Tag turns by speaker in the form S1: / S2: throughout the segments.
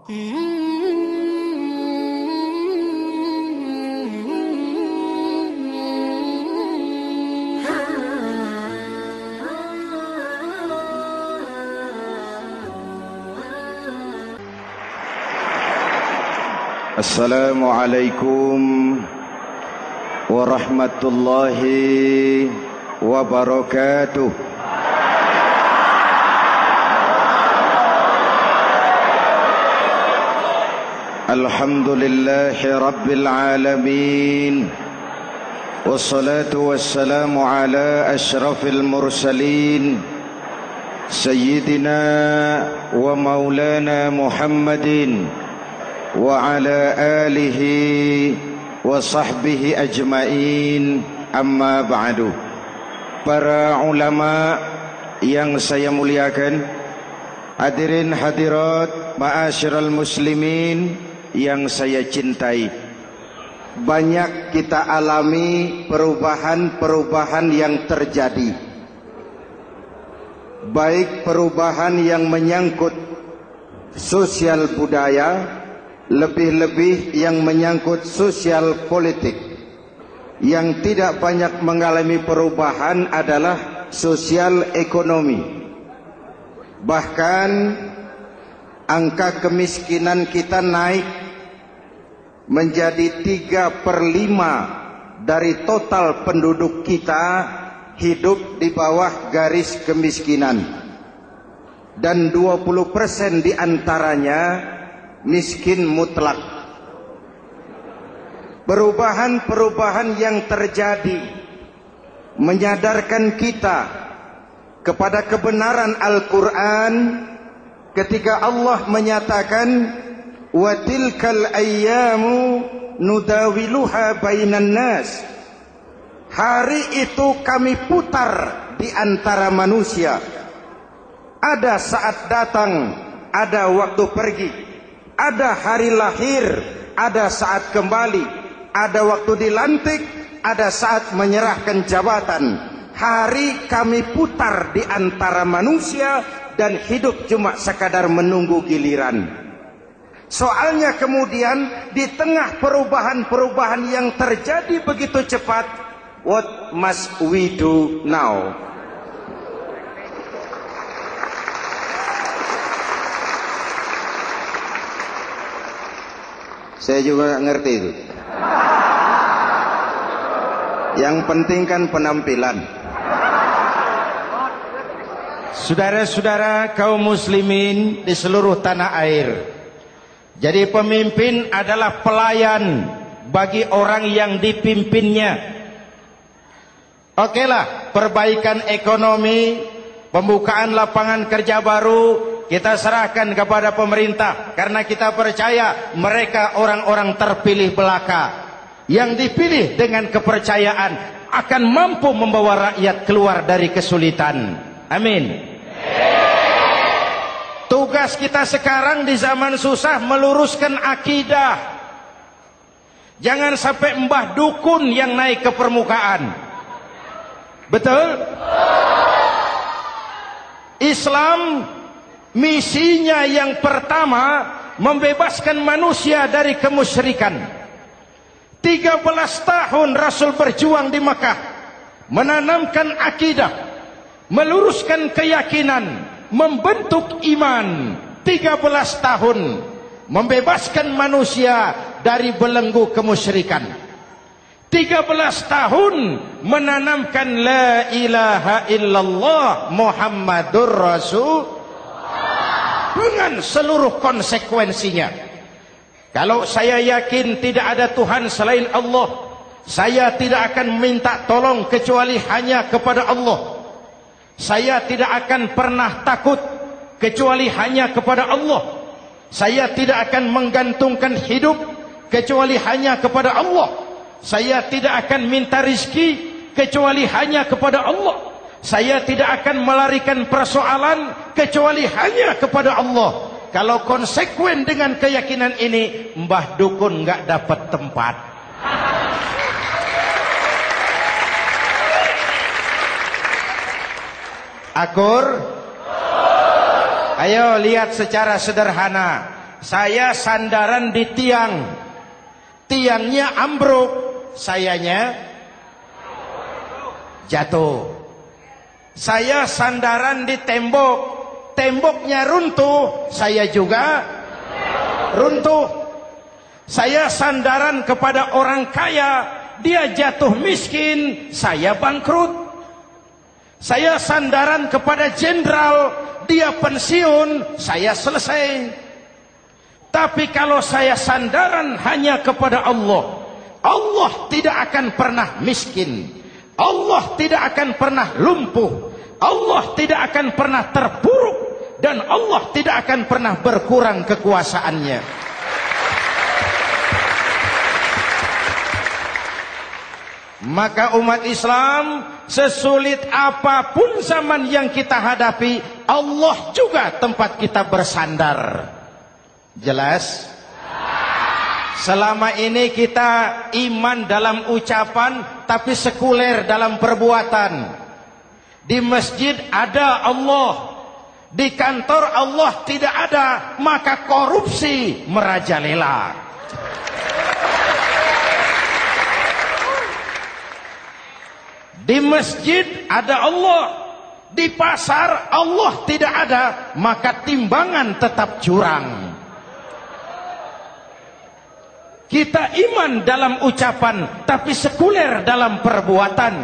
S1: Assalamualaikum warahmatullahi wabarakatuh. Alhamdulillahi rabbil alamin. Wassalatu wassalamu ala ashrafil mursalin Sayyidina wa maulana Muhammadin wa ala alihi wa sahbihi ajmain, amma ba'du. Para ulama yang saya muliakan, hadirin hadirat ma'asyiral muslimin yang saya cintai, banyak kita alami perubahan-perubahan yang terjadi, baik perubahan yang menyangkut sosial budaya, lebih-lebih yang menyangkut sosial politik. Yang tidak banyak mengalami perubahan adalah sosial ekonomi. Bahkan angka kemiskinan kita naik menjadi 3/5 dari total penduduk kita hidup di bawah garis kemiskinan, dan 20% diantaranya miskin mutlak. Perubahan-perubahan yang terjadi menyadarkan kita kepada kebenaran Al-Quran ketika Allah menyatakan wa tilkal ayyamu nudawiluha bainan nas. Hari itu kami putar di antara manusia. Ada saat datang, ada waktu pergi. Ada hari lahir, ada saat kembali, ada waktu dilantik, ada saat menyerahkan jabatan. Hari kami putar di antara manusia dan hidup cuma sekadar menunggu giliran. Soalnya kemudian di tengah perubahan-perubahan yang terjadi begitu cepat, what must we do now? Saya juga nggak ngerti itu. Yang penting kan penampilan. Saudara-saudara kaum muslimin di seluruh tanah air, jadi pemimpin adalah pelayan bagi orang yang dipimpinnya. Okelah, perbaikan ekonomi, pembukaan lapangan kerja baru kita serahkan kepada pemerintah, karena kita percaya mereka orang-orang terpilih belaka yang dipilih dengan kepercayaan akan mampu membawa rakyat keluar dari kesulitan. Amin. Tugas kita sekarang di zaman susah meluruskan akidah. Jangan sampai mbah dukun yang naik ke permukaan. Betul? Islam misinya yang pertama membebaskan manusia dari kemusyrikan. 13 tahun Rasul berjuang di Makkah, menanamkan akidah, meluruskan keyakinan, membentuk iman. 13 tahun membebaskan manusia dari belenggu kemusyrikan. 13 tahun menanamkan la ilaha illallah Muhammadur Rasul dengan seluruh konsekuensinya. Kalau saya yakin tidak ada Tuhan selain Allah, saya tidak akan minta tolong kecuali hanya kepada Allah. Saya tidak akan pernah takut kecuali hanya kepada Allah. Saya tidak akan menggantungkan hidup kecuali hanya kepada Allah. Saya tidak akan minta rizki kecuali hanya kepada Allah. Saya tidak akan melarikan persoalan kecuali hanya kepada Allah. Kalau konsekuen dengan keyakinan ini, mbah dukun nggak dapat tempat. Akur? Ayo lihat secara sederhana. saya sandaran di tiang, tiangnya ambruk, sayanya jatuh. Saya sandaran di tembok, temboknya runtuh, saya juga runtuh. Saya sandaran kepada orang kaya, dia jatuh miskin, saya bangkrut. Saya sandaran kepada jenderal, dia pensiun, saya selesai. Tapi kalau saya sandaran hanya kepada Allah, Allah tidak akan pernah miskin, Allah tidak akan pernah lumpuh, Allah tidak akan pernah terpuruk, dan Allah tidak akan pernah berkurang kekuasaannya. Maka umat Islam, sesulit apapun zaman yang kita hadapi, Allah juga tempat kita bersandar. Jelas? Selama ini kita iman dalam ucapan, tapi sekuler dalam perbuatan. Di masjid ada Allah, di kantor Allah tidak ada, maka korupsi merajalela. Di masjid ada Allah, di pasar Allah tidak ada, maka timbangan tetap curang. Kita iman dalam ucapan, tapi sekuler dalam perbuatan.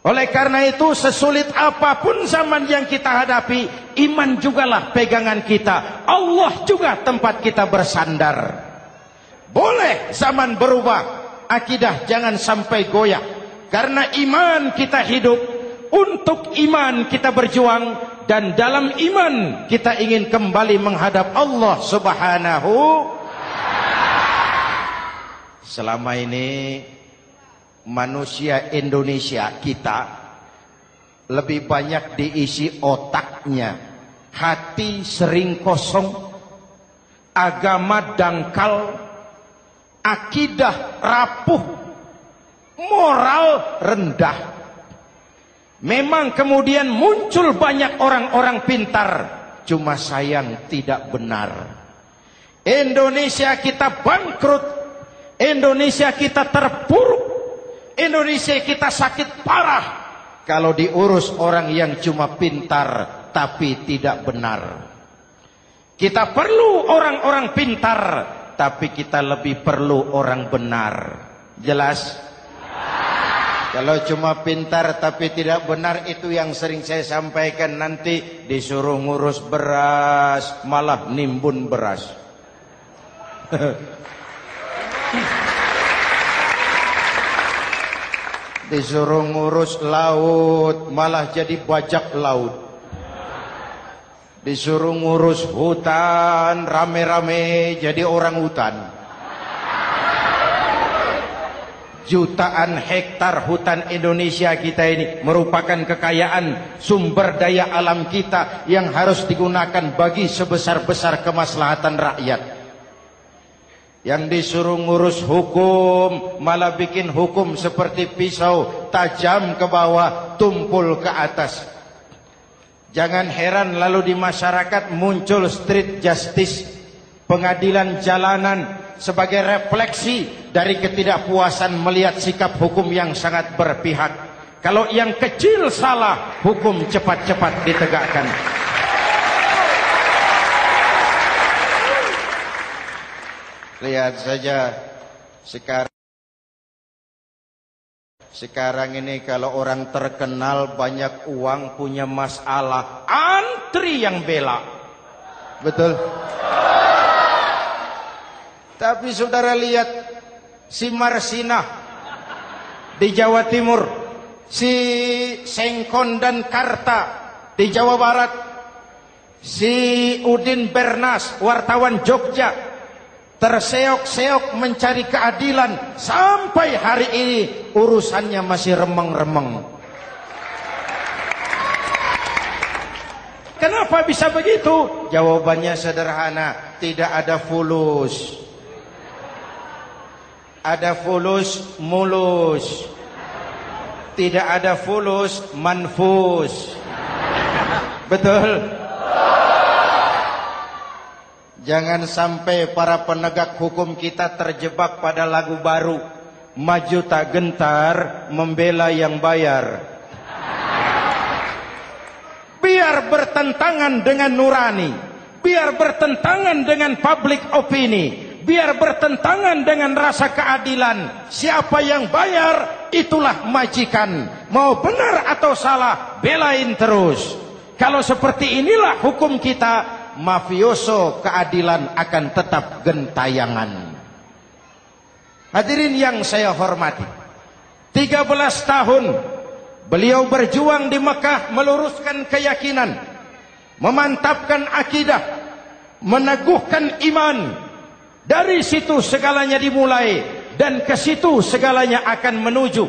S1: Oleh karena itu, sesulit apapun zaman yang kita hadapi, iman jugalah pegangan kita. Allah juga tempat kita bersandar. Boleh zaman berubah, akidah jangan sampai goyah. Karena iman kita hidup, untuk iman kita berjuang, dan dalam iman kita ingin kembali menghadap Allah Subhanahu. Selama ini manusia Indonesia kita lebih banyak diisi otaknya, hati sering kosong, agama dangkal, akidah rapuh, moral rendah. Memang kemudian muncul banyak orang-orang pintar, cuma sayang tidak benar. Indonesia kita bangkrut, Indonesia kita terpuruk, Indonesia kita sakit parah kalau diurus orang yang cuma pintar tapi tidak benar. Kita perlu orang-orang pintar, tapi kita lebih perlu orang benar. Jelas? Kalau cuma pintar tapi tidak benar, itu yang sering saya sampaikan, nanti disuruh ngurus beras malah nimbun beras. Disuruh ngurus laut malah jadi bajak laut. Disuruh ngurus hutan rame-rame jadi orang hutan. Jutaan hektar hutan Indonesia kita ini merupakan kekayaan sumber daya alam kita yang harus digunakan bagi sebesar-besar kemaslahatan rakyat. Yang disuruh ngurus hukum malah bikin hukum seperti pisau, tajam ke bawah, tumpul ke atas. Jangan heran lalu di masyarakat muncul street justice, pengadilan jalanan, sebagai refleksi dari ketidakpuasan melihat sikap hukum yang sangat berpihak. Kalau yang kecil salah, hukum cepat-cepat ditegakkan. Lihat saja sekarang ini kalau orang terkenal banyak uang punya masalah, antri yang bela. Betul? Tapi saudara lihat si Marsinah di Jawa Timur, si Sengkon dan Karta di Jawa Barat, si Udin Bernas wartawan Jogja terseok-seok mencari keadilan, sampai hari ini urusannya masih remeng-remeng. Kenapa bisa begitu? Jawabannya sederhana, tidak ada fulus. Ada fulus mulus, tidak ada fulus manfus. Betul? Jangan sampai para penegak hukum kita terjebak pada lagu baru, maju tak gentar, membela yang bayar. Biar bertentangan dengan nurani, biar bertentangan dengan public opini, biar bertentangan dengan rasa keadilan. Siapa yang bayar, itulah majikan. Mau benar atau salah, belain terus. Kalau seperti inilah hukum kita, mafioso keadilan akan tetap gentayangan. Hadirin yang saya hormati, 13 tahun beliau berjuang di Mekah meluruskan keyakinan, memantapkan akidah, meneguhkan iman. Dari situ segalanya dimulai dan ke situ segalanya akan menuju.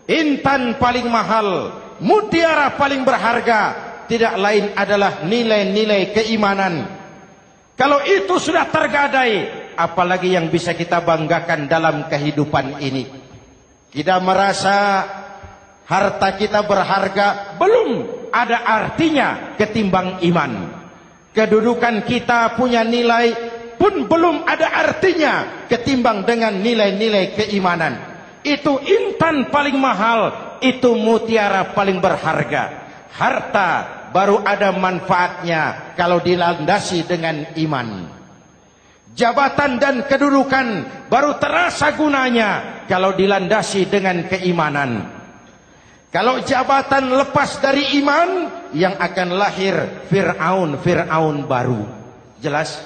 S1: Intan paling mahal, mutiara paling berharga, tidak lain adalah nilai-nilai keimanan. Kalau itu sudah tergadai, apalagi yang bisa kita banggakan dalam kehidupan ini? Kita merasa harta kita berharga, belum ada artinya ketimbang iman. Kedudukan kita punya nilai pun belum ada artinya ketimbang dengan nilai-nilai keimanan. Itu intan paling mahal, itu mutiara paling berharga. Harta baru ada manfaatnya kalau dilandasi dengan iman. Jabatan dan kedudukan baru terasa gunanya kalau dilandasi dengan keimanan. Kalau jabatan lepas dari iman, yang akan lahir Fir'aun baru. Jelas?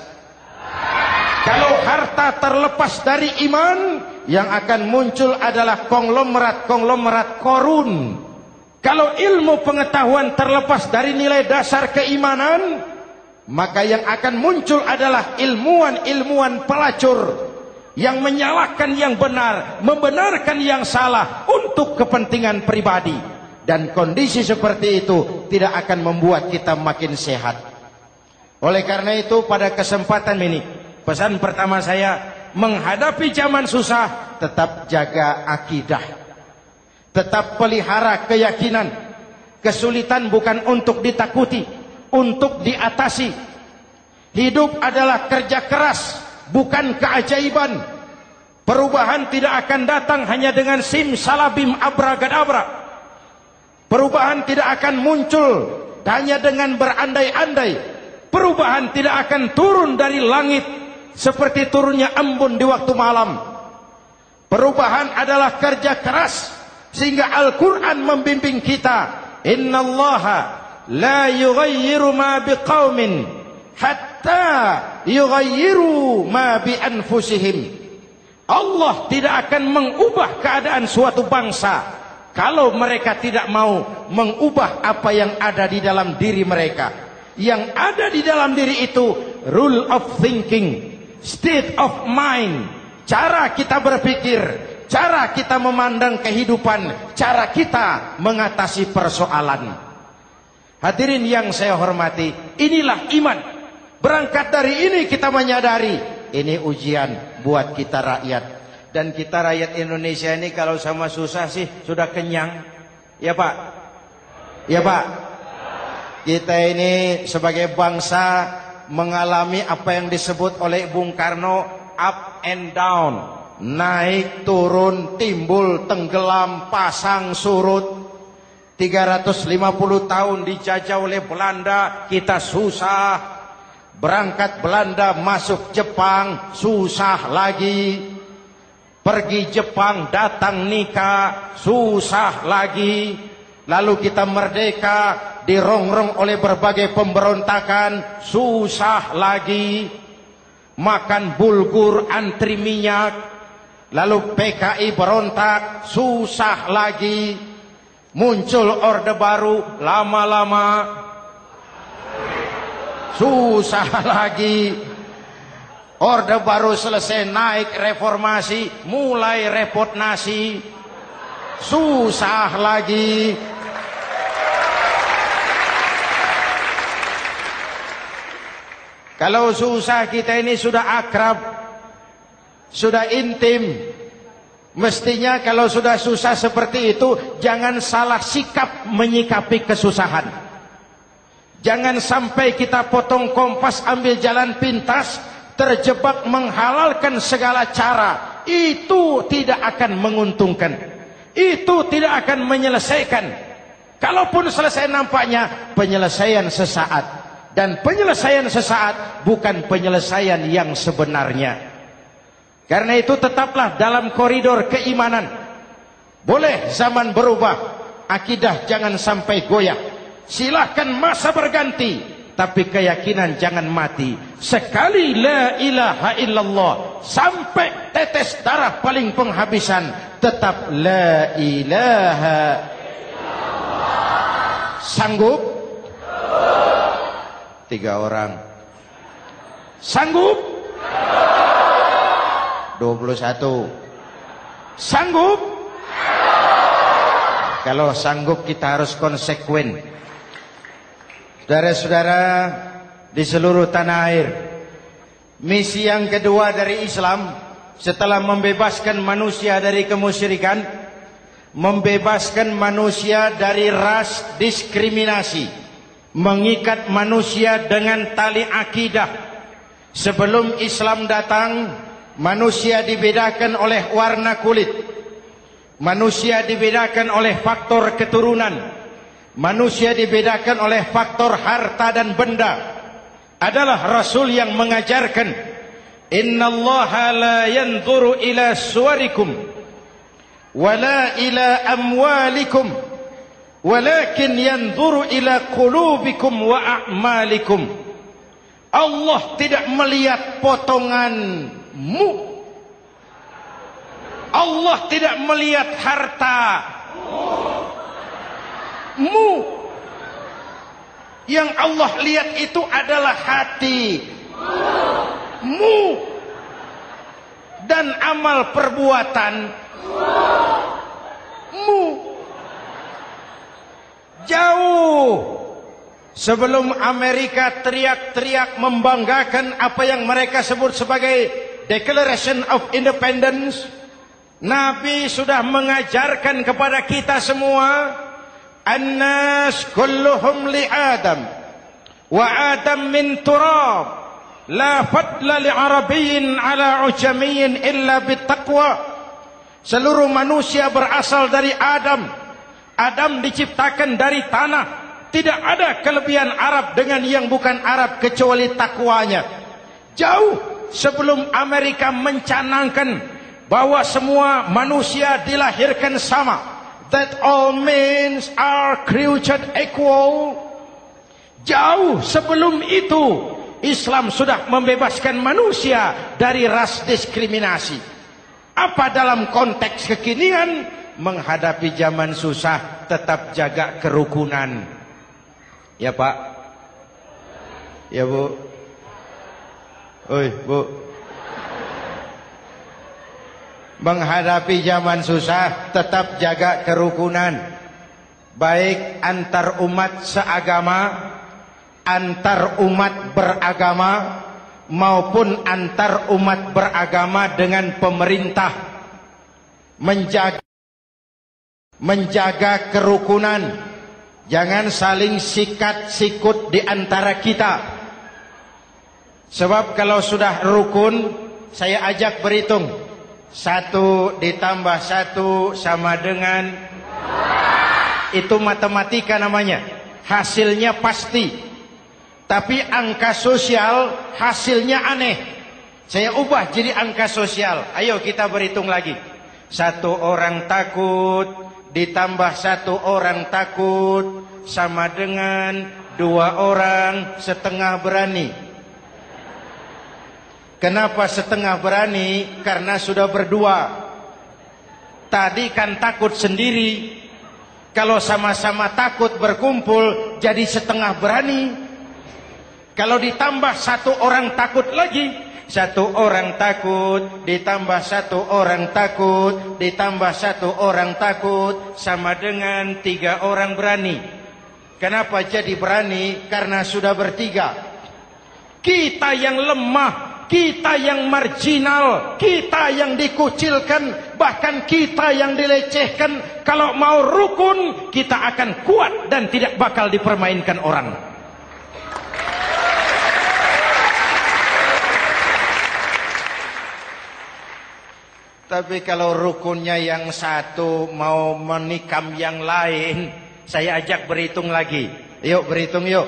S1: Kalau harta terlepas dari iman, yang akan muncul adalah konglomerat korun. Kalau ilmu pengetahuan terlepas dari nilai dasar keimanan, maka yang akan muncul adalah ilmuwan pelacur yang menyalahkan yang benar, membenarkan yang salah untuk kepentingan pribadi. Dan kondisi seperti itu tidak akan membuat kita makin sehat. Oleh karena itu pada kesempatan ini, pesan pertama saya, menghadapi zaman susah, tetap jaga akidah. Tetap pelihara keyakinan. Kesulitan bukan untuk ditakuti, untuk diatasi. Hidup adalah kerja keras, bukan keajaiban. Perubahan tidak akan datang hanya dengan simsalabim abragadabra. Perubahan tidak akan muncul hanya dengan berandai-andai. Perubahan tidak akan turun dari langit seperti turunnya embun di waktu malam. Perubahan adalah kerja keras. Sehingga Al-Quran membimbing kita, innallaha la yughayyiru ma biqaumin hatta yughayyiru ma bi anfusihim. Allah tidak akan mengubah keadaan suatu bangsa kalau mereka tidak mau mengubah apa yang ada di dalam diri mereka. Yang ada di dalam diri itu rule of thinking, state of mind, cara kita berpikir, cara kita memandang kehidupan, cara kita mengatasi persoalan. Hadirin yang saya hormati, inilah iman. Berangkat dari ini kita menyadari, ini ujian buat kita rakyat. Dan kita rakyat Indonesia ini kalau sama susah sih sudah kenyang. Ya Pak? Ya Pak? Kita ini sebagai bangsa mengalami apa yang disebut oleh Bung Karno up and down. Naik, turun, timbul, tenggelam, pasang, surut. 350 tahun dijajah oleh Belanda, kita susah. Berangkat Belanda, masuk Jepang, susah lagi. Pergi Jepang, datang nikah, susah lagi. Lalu kita merdeka, dirongrong oleh berbagai pemberontakan, susah lagi. Makan bulgur, antri minyak. Lalu PKI berontak, susah lagi. Muncul orde baru, lama-lama susah lagi. Orde baru selesai, naik reformasi, mulai repot nasi, susah lagi. Kalau susah kita ini sudah akrab, sudah intim. Mestinya kalau sudah susah seperti itu, jangan salah sikap menyikapi kesusahan. Jangan sampai kita potong kompas, ambil jalan pintas, terjebak menghalalkan segala cara. Itu tidak akan menguntungkan. Itu tidak akan menyelesaikan. Kalaupun selesai nampaknya penyelesaian sesaat. Dan penyelesaian sesaat bukan penyelesaian yang sebenarnya. Karena itu tetaplah dalam koridor keimanan. Boleh zaman berubah, akidah jangan sampai goyah. Silahkan masa berganti, tapi keyakinan jangan mati. Sekali la ilaha illallah, sampai tetes darah paling penghabisan, tetap la ilaha illallah. Sanggup? 3 orang. Sanggup? 21. Sanggup? Kalau sanggup kita harus konsekuen. Saudara-saudara di seluruh tanah air, misi yang kedua dari Islam setelah membebaskan manusia dari kemusyrikan, membebaskan manusia dari ras diskriminasi, mengikat manusia dengan tali akidah. Sebelum Islam datang, manusia dibedakan oleh warna kulit, manusia dibedakan oleh faktor keturunan, manusia dibedakan oleh faktor harta dan benda. Adalah Rasul yang mengajarkan, innallaha la yanzuru ila suwarikum wala ila amwalikum walakin yanzuru ila qulubikum wa a'malikum. Allah tidak melihat potonganmu, Allah tidak melihat hartamu. Yang Allah lihat itu adalah hatimu dan amal perbuatanmu. Jauh sebelum Amerika teriak-teriak membanggakan apa yang mereka sebut sebagai Declaration of Independence, Nabi sudah mengajarkan kepada kita semua, An-nas kulluhum li Adam wa Adam min turab la fadla li Arabiyyin ala ujamiyyin illa bittaqwa. Seluruh manusia berasal dari Adam. Adam diciptakan dari tanah. Tidak ada kelebihan Arab dengan yang bukan Arab kecuali takwanya. Jauh sebelum Amerika mencanangkan bahwa semua manusia dilahirkan sama, that all men are created equal. Jauh sebelum itu Islam sudah membebaskan manusia dari ras diskriminasi. Apa dalam konteks kekinian menghadapi zaman susah tetap jaga kerukunan? Ya Pak, ya Bu, oi Bu. Menghadapi zaman susah tetap jaga kerukunan, baik antar umat seagama, antar umat beragama, maupun antar umat beragama dengan pemerintah. Menjaga kerukunan, jangan saling sikat sikut di antara kita. Sebab kalau sudah rukun, saya ajak berhitung. 1 ditambah 1 sama dengan, itu matematika namanya, hasilnya pasti. Tapi angka sosial hasilnya aneh. Saya ubah jadi angka sosial. Ayo kita berhitung lagi. 1 orang takut ditambah 1 orang takut sama dengan 2 orang setengah berani. Kenapa setengah berani? Karena sudah berdua. Tadi kan takut sendiri. Kalau sama-sama takut berkumpul jadi setengah berani. Kalau ditambah 1 orang takut lagi, 1 orang takut ditambah 1 orang takut ditambah 1 orang takut sama dengan 3 orang berani. Kenapa jadi berani? Karena sudah bertiga. Kita yang lemah, kita yang marginal, kita yang dikucilkan, bahkan kita yang dilecehkan, kalau mau rukun kita akan kuat dan tidak bakal dipermainkan orang. Tapi kalau rukunnya yang satu mau menikam yang lain, saya ajak berhitung lagi. Yuk berhitung yuk.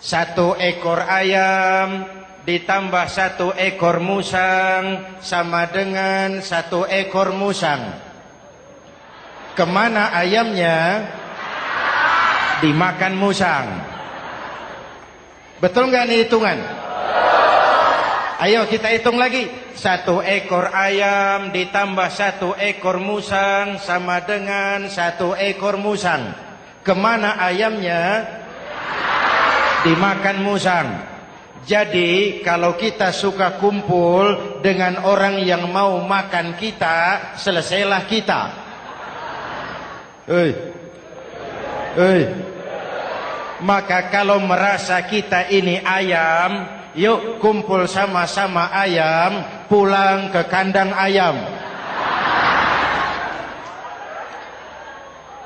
S1: 1 ekor ayam ditambah 1 ekor musang sama dengan 1 ekor musang. Kemana ayamnya? Dimakan musang. Betul nggak nih hitungan? Ayo kita hitung lagi. 1 ekor ayam ditambah 1 ekor musang sama dengan 1 ekor musang. Kemana ayamnya? Dimakan musang. Jadi kalau kita suka kumpul dengan orang yang mau makan kita, selesailah kita. Maka kalau merasa kita ini ayam, yuk kumpul sama-sama ayam, pulang ke kandang ayam.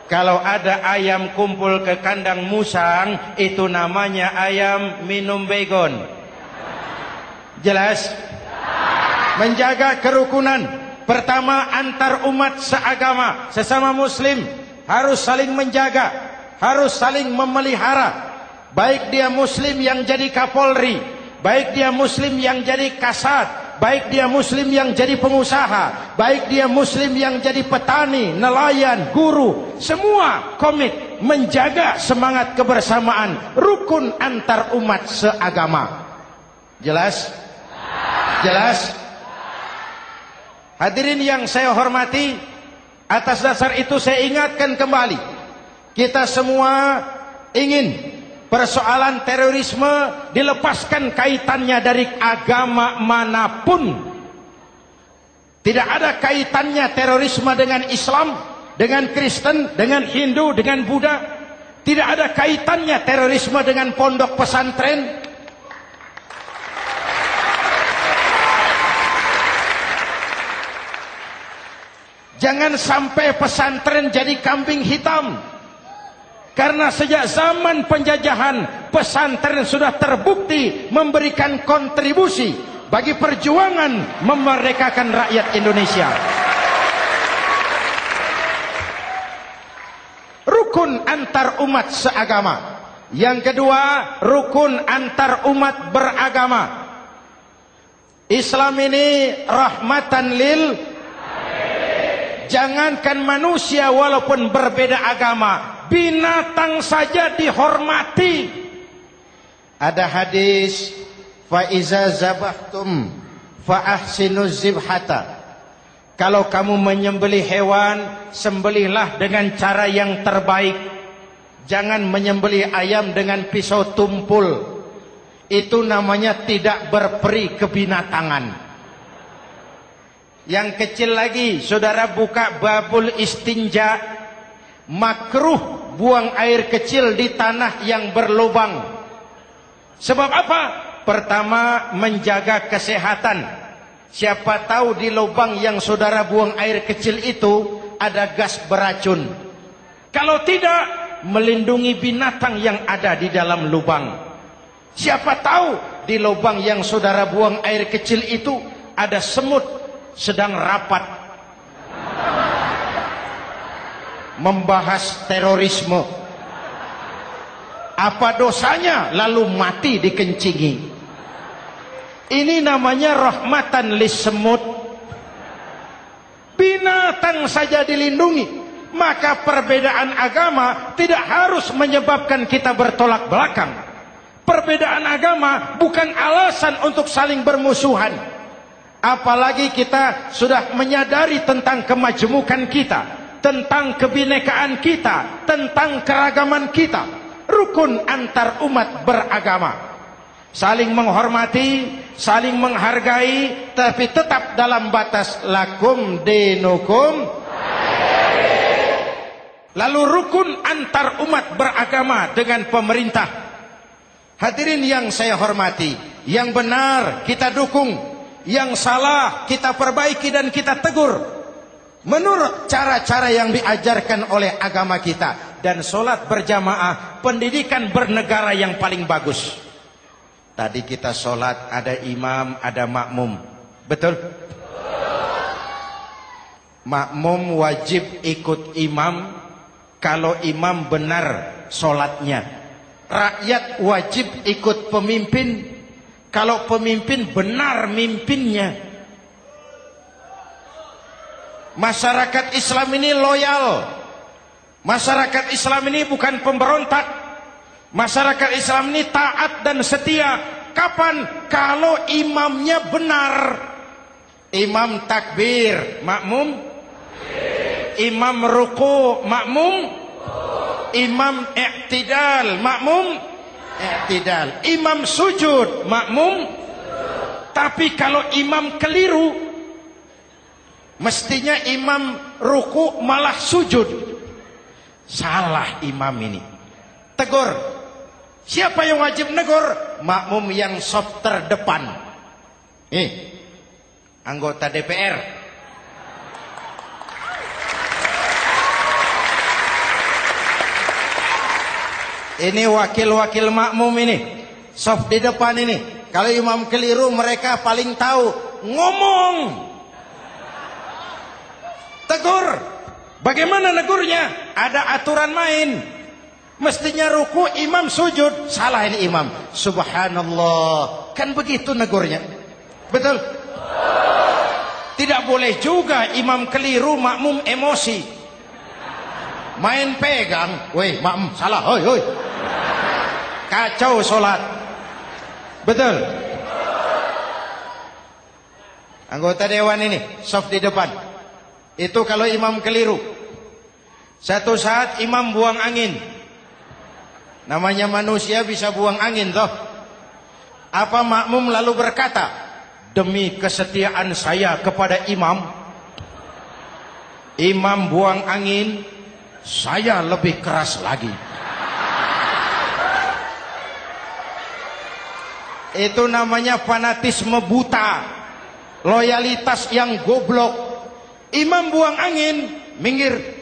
S1: Kalau ada ayam kumpul ke kandang musang, itu namanya ayam minum baygon. Jelas? Menjaga kerukunan. Pertama, antar umat seagama, sesama muslim harus saling menjaga, harus saling memelihara. Baik dia muslim yang jadi kapolri, baik dia muslim yang jadi kasat, baik dia muslim yang jadi pengusaha, baik dia muslim yang jadi petani, nelayan, guru, semua komit menjaga semangat kebersamaan, rukun antar umat seagama. Jelas? Jelas? Hadirin yang saya hormati, atas dasar itu saya ingatkan kembali, kita semua ingin persoalan terorisme dilepaskan kaitannya dari agama manapun. Tidak ada kaitannya terorisme dengan Islam, dengan Kristen, dengan Hindu, dengan Buddha. Tidak ada kaitannya terorisme dengan pondok pesantren. Jangan sampai pesantren jadi kambing hitam. Karena sejak zaman penjajahan, pesantren sudah terbukti memberikan kontribusi bagi perjuangan memerdekakan rakyat Indonesia. Rukun antar umat seagama. Yang kedua, rukun antar umat beragama. Islam ini rahmatan lil. Jangankan manusia walaupun berbeda agama, binatang saja dihormati. Ada hadis, fa iza zabahtum fa ahsinuz zibhata. Kalau kamu menyembelih hewan, sembelihlah dengan cara yang terbaik. Jangan menyembelih ayam dengan pisau tumpul. Itu namanya tidak berperi kebinatangan. Yang kecil lagi, saudara buka babul istinja, makruh buang air kecil di tanah yang berlubang. Sebab apa? Pertama, menjaga kesehatan. Siapa tahu di lubang yang saudara buang air kecil itu ada gas beracun. Kalau tidak, melindungi binatang yang ada di dalam lubang. Siapa tahu di lubang yang saudara buang air kecil itu ada semut sedang rapat membahas terorisme. Apa dosanya lalu mati dikencingi? Ini namanya rahmatan lis semut. Binatang saja dilindungi. Maka perbedaan agama tidak harus menyebabkan kita bertolak belakang. Perbedaan agama bukan alasan untuk saling bermusuhan. Apalagi kita sudah menyadari tentang kemajemukan kita, tentang kebinekaan kita, tentang keragaman kita. Rukun antar umat beragama. Saling menghormati, saling menghargai, tapi tetap dalam batas lakum dinukum. Lalu rukun antar umat beragama dengan pemerintah. Hadirin yang saya hormati, yang benar kita dukung, yang salah kita perbaiki dan kita tegur menurut cara-cara yang diajarkan oleh agama kita. Dan sholat berjamaah, pendidikan bernegara yang paling bagus. Tadi kita sholat ada imam, ada makmum, betul? makmum wajib ikut imam kalau imam benar sholatnya. Rakyat wajib ikut pemimpin kalau pemimpin benar mimpinnya. Masyarakat Islam ini loyal. Masyarakat Islam ini bukan pemberontak. Masyarakat Islam ini taat dan setia. Kapan? Kalau imamnya benar. Imam takbir, makmum. Imam ruku, makmum. Imam i'tidal, makmum. I'tidal. Imam sujud, makmum. Tapi kalau imam keliru, mestinya imam ruku malah sujud. Salah imam ini. Tegur. Siapa yang wajib negur? Makmum yang sop terdepan. Anggota DPR. Ini wakil-wakil makmum ini, sop di depan ini. Kalau imam keliru mereka paling tahu. Ngomong. Tegur. Bagaimana negurnya? Ada aturan main. Mestinya ruku, imam sujud. Salah ini imam. Subhanallah. Kan begitu negurnya. Betul? Tidak boleh juga imam keliru, makmum emosi. Main pegang. Weh, makmum salah. Hoi, hoi. Kacau sholat. Betul? Anggota dewan ini, soft di depan. Itu kalau imam keliru. Satu saat imam buang angin. Namanya manusia bisa buang angin toh. Apa makmum lalu berkata, demi kesetiaan saya kepada imam, imam buang angin, saya lebih keras lagi. Itu namanya fanatisme buta, loyalitas yang goblok. Imam buang angin, minggir.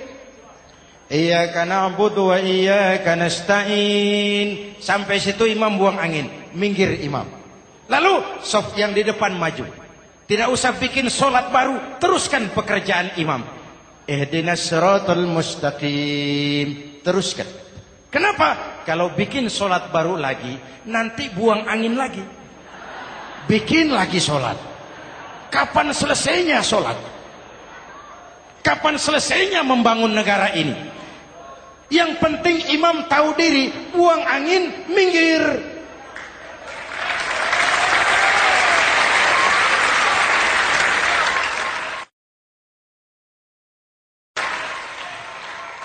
S1: Iyyaka na'budu wa iyyaka nasta'in. Sampai situ imam buang angin, minggir imam. Lalu saf yang di depan maju. Tidak usah bikin solat baru, teruskan pekerjaan imam. Ihdinas siratal mustaqim. Teruskan. Kenapa? Kalau bikin solat baru lagi, nanti buang angin lagi. Bikin lagi solat. Kapan selesainya solat? Kapan selesainya membangun negara ini? Yang penting imam tahu diri, buang angin, minggir.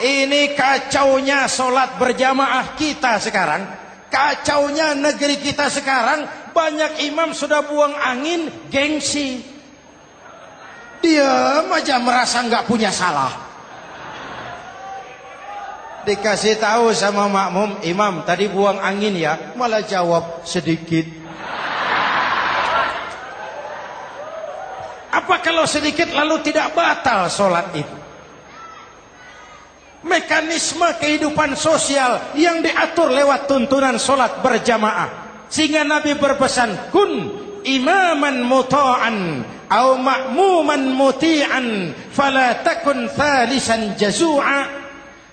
S1: Ini kacaunya solat berjamaah kita sekarang. Kacaunya negeri kita sekarang. Banyak imam sudah buang angin, gengsi. Diam aja merasa nggak punya salah. Dikasih tahu sama makmum, imam tadi buang angin ya, malah jawab sedikit. Apa kalau sedikit lalu tidak batal solat itu? Mekanisme kehidupan sosial yang diatur lewat tuntunan solat berjamaah. Sehingga Nabi berpesan, kun imaman muta'an au ma'muman muti'an fala takun thalisan jazu'a.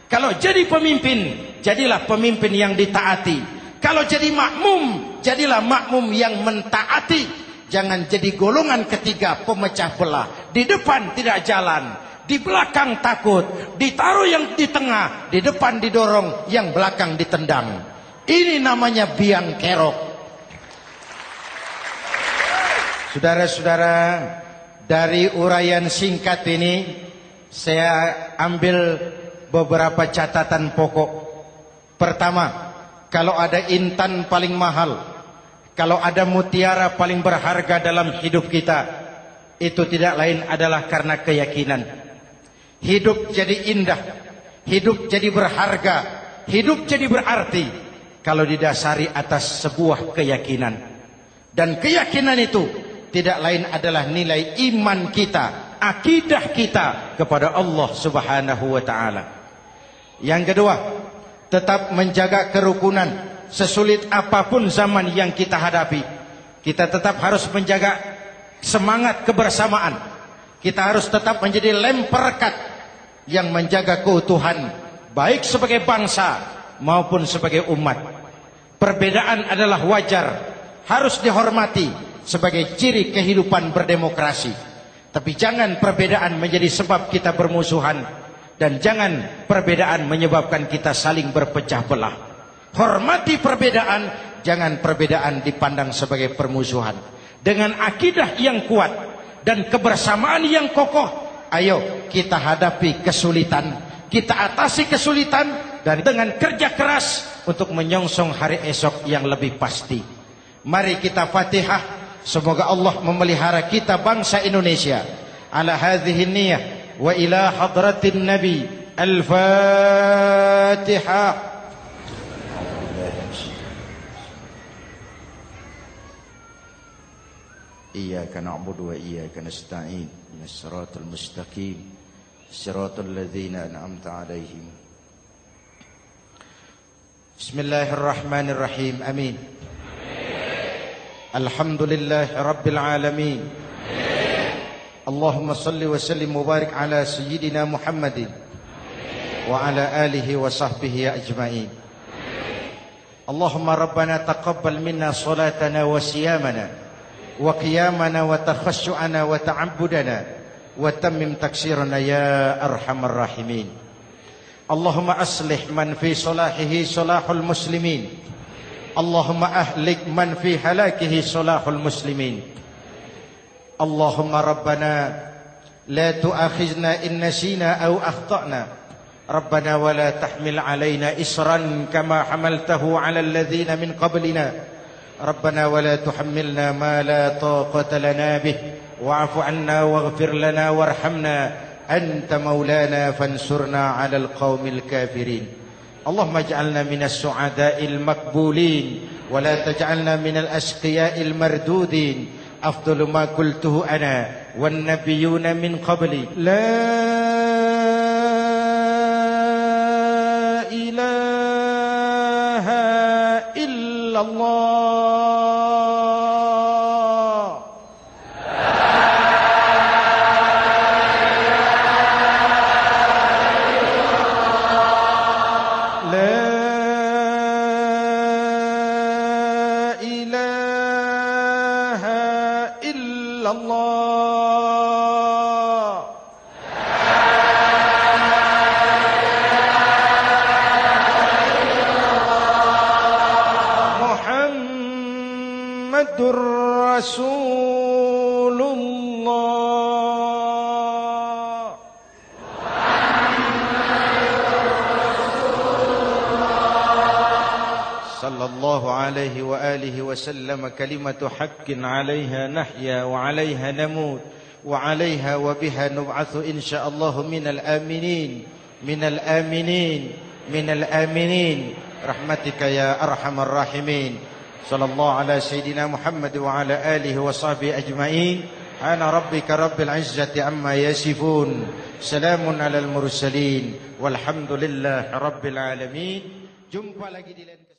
S1: Kalau jadi pemimpin, jadilah pemimpin yang ditaati. Kalau jadi makmum, jadilah makmum yang mentaati. Jangan jadi golongan ketiga pemecah belah. Di depan tidak jalan, di belakang takut, ditaruh yang di tengah, di depan didorong, yang belakang ditendang. Ini namanya biang kerok. Saudara-saudara, dari uraian singkat ini saya ambil beberapa catatan pokok. Pertama, kalau ada intan paling mahal, kalau ada mutiara paling berharga dalam hidup kita, itu tidak lain adalah karena keyakinan. Hidup jadi indah, hidup jadi berharga, hidup jadi berarti kalau didasari atas sebuah keyakinan. Dan keyakinan itu tidak lain adalah nilai iman kita, akidah kita kepada Allah Subhanahu wa ta'ala. Yang kedua, tetap menjaga kerukunan. Sesulit apapun zaman yang kita hadapi, kita tetap harus menjaga semangat kebersamaan. Kita harus tetap menjadi lem perekat yang menjaga keutuhan, baik sebagai bangsa maupun sebagai umat. Perbedaan adalah wajar, harus dihormati sebagai ciri kehidupan berdemokrasi. Tapi jangan perbedaan menjadi sebab kita bermusuhan, dan jangan perbedaan menyebabkan kita saling berpecah belah. Hormati perbedaan, jangan perbedaan dipandang sebagai permusuhan. Dengan akidah yang kuat dan kebersamaan yang kokoh, ayo kita hadapi kesulitan, kita atasi kesulitan, dan dengan kerja keras untuk menyongsong hari esok yang lebih pasti. Mari kita Fatihah, semoga Allah memelihara kita bangsa Indonesia. Ala hadhihi niyah wa ila hadratin Nabi. Al-Fatihah. Iyyaka na'budu wa iyyaka nasta'in. Ihdinas siratal mustaqim. Siratal ladzina an'amta 'alaihim. Bismillahirrahmanirrahim. Amin. Alhamdulillahi rabbil alamin. Allahumma salli wa sallim wa barik ala sayyidina Muhammadin wa ala alihi wa sahbihi ajma'in. Allahumma rabbana taqabbal minna salatana wa siyamana wa qiyamana wa takhashu'ana wa ta'abbudana wa tammim taksirana ya arhamar rahimin. Allahumma aslih man fi salahihi salahul muslimin. Allahumma ahlik man fi halakihi salahul muslimin. Allahumma rabbana la tu'akhizna in nasina aw akhtana. Rabbana wa la tahmil alaina isran kama hamaltahu ala alladhina min qablina. Rabbana wa la tuhammilna ma la taqata lana bih. Wa'fu anna waghfir lana warhamna. أنت مولانا فانصرنا على القوم الكافرين. اللهم اجعلنا من السعداء المقبولين ولا تجعلنا من الأشقياء المردودين. أفضل ما قلته أنا والنبيون من قبلي لا إله إلا الله. Rasulullah. Sallallahu alaihi wa alihi wa sallam. Kalimatu haqqin 'alaiha nahya wa 'alaiha namut wa 'alaiha wa biha nub'atsu insyaallah minal aminin minal aminin minal aminin rahmatika ya arhamar rahimin. Sallallahu ala sayyidina Muhammad wa ala alihi wa sahbihi ajma'in. Ana rabbika rabbil izzati amma yasifun. Salamun alal mursalin. Walhamdulillahi rabbil alamin. Jumpa lagi di lain